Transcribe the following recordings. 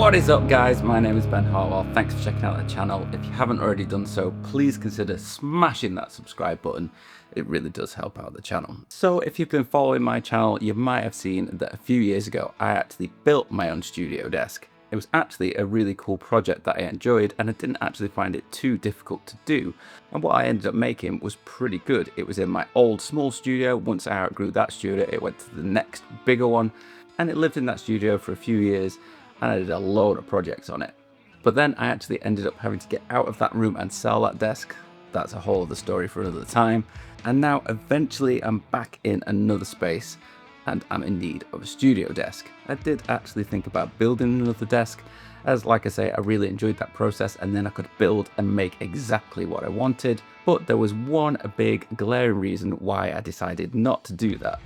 What is up, guys? My name is Ben Hartwell. Thanks for checking out the channel. If you haven't already done so, please consider smashing that subscribe button. It really does help out the channel. So if you've been following my channel, you might have seen that a few years ago I actually built my own studio desk. It was actually a really cool project that I enjoyed, and I didn't actually find it too difficult to do. And what I ended up making was pretty good. It was in my old small studio. Once I outgrew that studio, it went to the next bigger one, and it lived in that studio for a few years, and I did a load of projects on it. But then I actually ended up having to get out of that room and sell that desk. That's a whole other story for another time. And now eventually I'm back in another space and I'm in need of a studio desk. I did actually think about building another desk, as like I say, I really enjoyed that process, and then I could build and make exactly what I wanted. But there was one big glaring reason why I decided not to do that.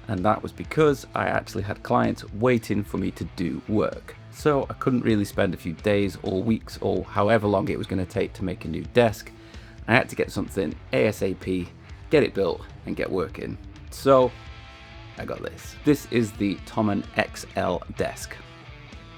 And that was because I actually had clients waiting for me to do work. So I couldn't really spend a few days or weeks or however long it was going to take to make a new desk. I had to get something ASAP, get it built and get working. So I got this. This is the Thomann XL desk.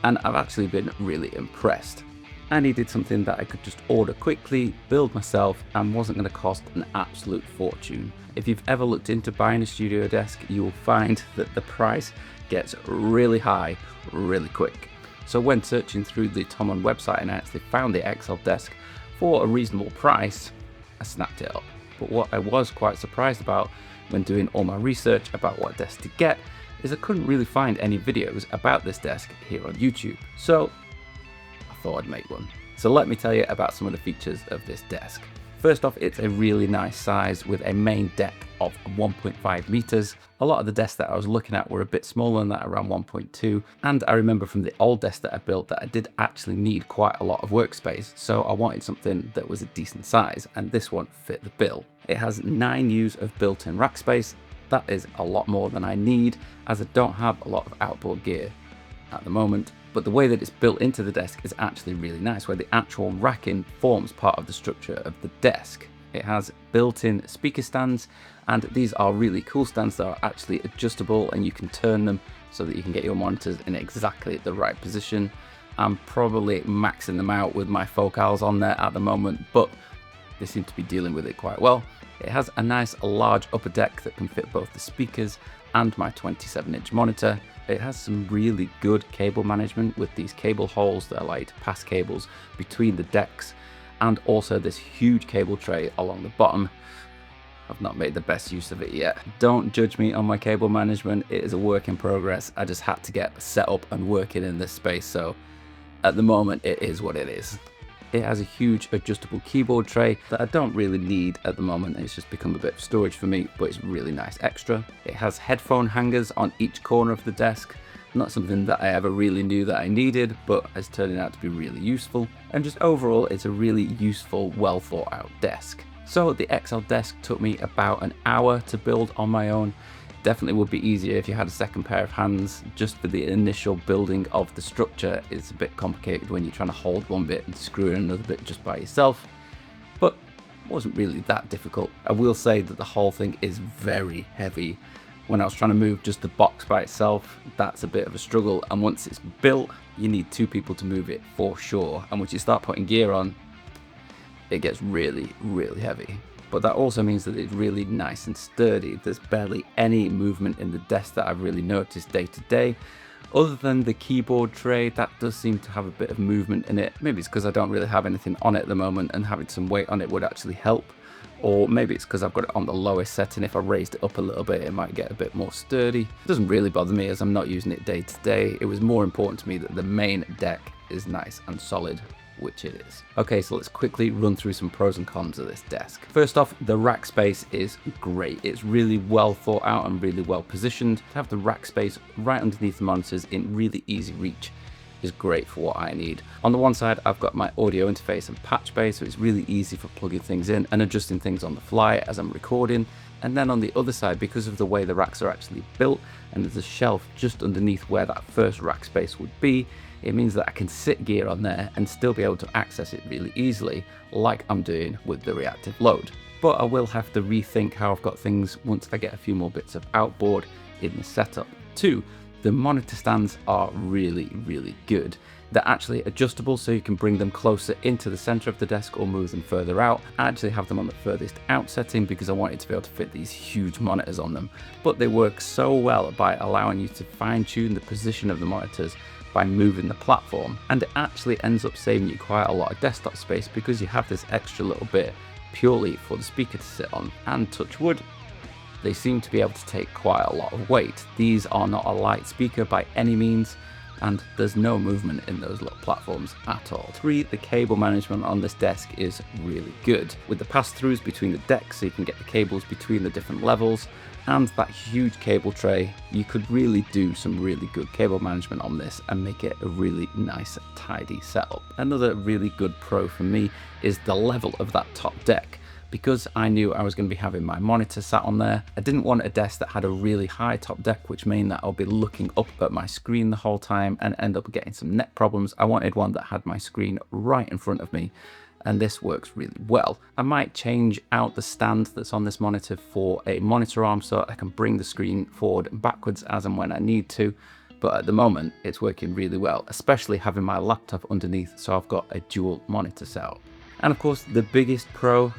And I've actually been really impressed. I needed something that I could just order quickly, build myself, and wasn't going to cost an absolute fortune. If you've ever looked into buying a studio desk, you will find that the price gets really high really quick. So when searching through the Thomann website and I actually found the XL desk for a reasonable price, I snapped it up. But what I was quite surprised about when doing all my research about what desk to get is I couldn't really find any videos about this desk here on YouTube. So I thought I'd make one. So let me tell you about some of the features of this desk. First off, it's a really nice size with a main depth of 1.5 meters. A lot of the desks that I was looking at were a bit smaller than that, around 1.2. And I remember from the old desk that I built that I did actually need quite a lot of workspace. So I wanted something that was a decent size, and this one fit the bill. It has 9 U's of built-in rack space. That is a lot more than I need, as I don't have a lot of outboard gear at the moment. But the way that it's built into the desk is actually really nice, where the actual racking forms part of the structure of the desk. It has built-in speaker stands, and these are really cool stands that are actually adjustable, and you can turn them so that you can get your monitors in exactly the right position. I'm probably maxing them out with my focals on there at the moment, but they seem to be dealing with it quite well. It has a nice large upper deck that can fit both the speakers and my 27-inch monitor. It has some really good cable management with these cable holes that are like pass cables between the decks, and also this huge cable tray along the bottom. I've not made the best use of it yet. Don't judge me on my cable management, it is a work in progress. I just had to get set up and working in this space, so at the moment it is what it is. It has a huge adjustable keyboard tray that I don't really need at the moment. It's just become a bit of storage for me, but it's really nice extra. It has headphone hangers on each corner of the desk. Not something that I ever really knew that I needed, but it's turning out to be really useful. And just overall, it's a really useful, well thought out desk. So the XL desk took me about an hour to build on my own. Definitely would be easier if you had a second pair of hands. Just for the initial building of the structure, it's a bit complicated when you're trying to hold one bit and screw in another bit just by yourself, but it wasn't really that difficult. I will say that the whole thing is very heavy. When I was trying to move just the box by itself, that's a bit of a struggle, and once it's built, you need 2 people to move it for sure, and once you start putting gear on, it gets really, really heavy. But that also means that it's really nice and sturdy. There's barely any movement in the desk that I've really noticed day to day. Other than the keyboard tray, that does seem to have a bit of movement in it. Maybe it's because I don't really have anything on it at the moment, and having some weight on it would actually help. Or maybe it's because I've got it on the lowest setting. If I raised it up a little bit, it might get a bit more sturdy. It doesn't really bother me as I'm not using it day to day. It was more important to me that the main deck is nice and solid, which it is. Okay, so let's quickly run through some pros and cons of this desk. First off, the rack space is great. It's really well thought out and really well positioned. To have the rack space right underneath the monitors in really easy reach is great for what I need. On the one side, I've got my audio interface and patch bay, so it's really easy for plugging things in and adjusting things on the fly as I'm recording. And then on the other side, because of the way the racks are actually built and there's a shelf just underneath where that first rack space would be, it means that I can sit gear on there and still be able to access it really easily, like I'm doing with the reactive load. But I will have to rethink how I've got things once I get a few more bits of outboard in the setup. 2, the monitor stands are really, really good. They're actually adjustable, so you can bring them closer into the center of the desk or move them further out. I actually have them on the furthest out setting because I wanted to be able to fit these huge monitors on them. But they work so well by allowing you to fine tune the position of the monitors by moving the platform. And it actually ends up saving you quite a lot of desktop space because you have this extra little bit purely for the speaker to sit on. And touch wood, they seem to be able to take quite a lot of weight. These are not a light speaker by any means, and there's no movement in those little platforms at all. 3, the cable management on this desk is really good. With the pass-throughs between the decks, so you can get the cables between the different levels, and that huge cable tray, you could really do some really good cable management on this and make it a really nice, tidy setup. Another really good pro for me is the level of that top deck. Because I knew I was going to be having my monitor sat on there, I didn't want a desk that had a really high top deck, which meant that I'll be looking up at my screen the whole time and end up getting some neck problems. I wanted one that had my screen right in front of me, and this works really well. I might change out the stand that's on this monitor for a monitor arm so I can bring the screen forward and backwards as and when I need to. But at the moment, it's working really well, especially having my laptop underneath, so I've got a dual monitor setup. And of course, the biggest pro,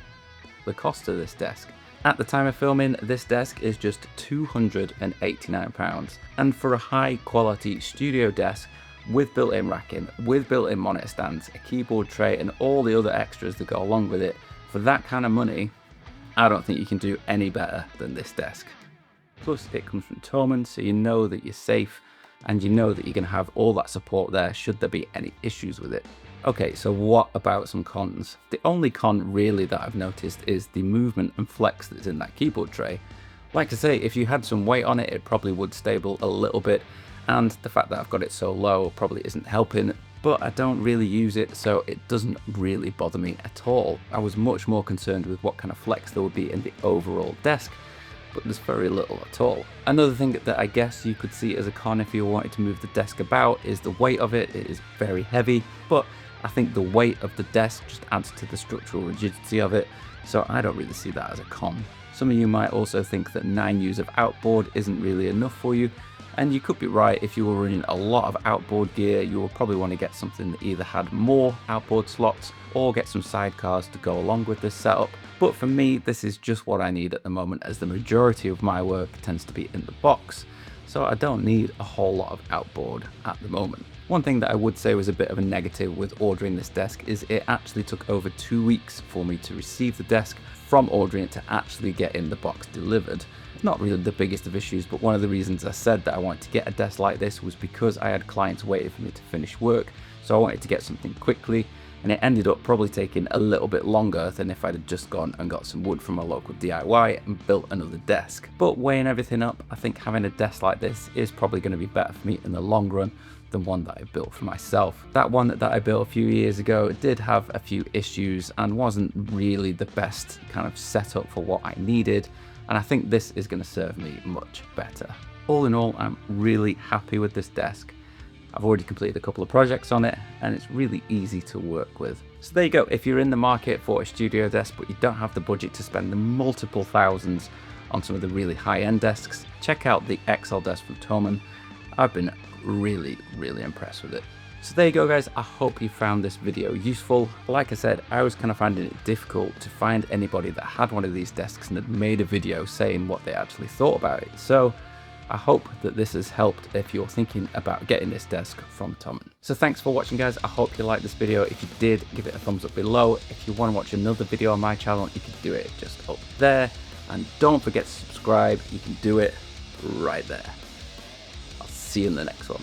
the cost of this desk. At the time of filming, this desk is just £289, and for a high quality studio desk with built-in racking, with built-in monitor stands, a keyboard tray and all the other extras that go along with it, for that kind of money, I don't think you can do any better than this desk. Plus it comes from Thomann, so you know that you're safe and you know that you're going to have all that support there should there be any issues with it. Okay, so what about some cons? The only con really that I've noticed is the movement and flex that's in that keyboard tray. Like I say, if you had some weight on it, it probably would stable a little bit, and the fact that I've got it so low probably isn't helping, but I don't really use it, so it doesn't really bother me at all. I was much more concerned with what kind of flex there would be in the overall desk, but there's very little at all. Another thing that I guess you could see as a con if you wanted to move the desk about is the weight of it. It is very heavy, but I think the weight of the desk just adds to the structural rigidity of it, so I don't really see that as a con. Some of you might also think that 9 U's of outboard isn't really enough for you, and you could be right. If you were running a lot of outboard gear, you will probably want to get something that either had more outboard slots or get some sidecars to go along with this setup. But for me, this is just what I need at the moment, as the majority of my work tends to be in the box, so I don't need a whole lot of outboard at the moment. One thing that I would say was a bit of a negative with ordering this desk is it actually took over 2 weeks for me to receive the desk from ordering it to actually getting the box delivered. Not really the biggest of issues, but one of the reasons I said that I wanted to get a desk like this was because I had clients waiting for me to finish work, so I wanted to get something quickly, and it ended up probably taking a little bit longer than if I'd just gone and got some wood from a local DIY and built another desk. But weighing everything up, I think having a desk like this is probably going to be better for me in the long run than one that I built for myself. That one that I built a few years ago did have a few issues and wasn't really the best kind of setup for what I needed, and I think this is going to serve me much better. All in all, I'm really happy with this desk. I've already completed a couple of projects on it, and it's really easy to work with. So there you go. If you're in the market for a studio desk but you don't have the budget to spend the multiple thousands on some of the really high-end desks, check out the XL desk from Thomann. I've been really impressed with it. So there you go, guys. I hope you found this video useful. Like I said, I was kind of finding it difficult to find anybody that had one of these desks and had made a video saying what they actually thought about it. So I hope that this has helped if you're thinking about getting this desk from Thomann. So thanks for watching, guys. I hope you liked this video. If you did, give it a thumbs up below. If you want to watch another video on my channel, you can do it just up there. And don't forget to subscribe. You can do it right there. I'll see you in the next one.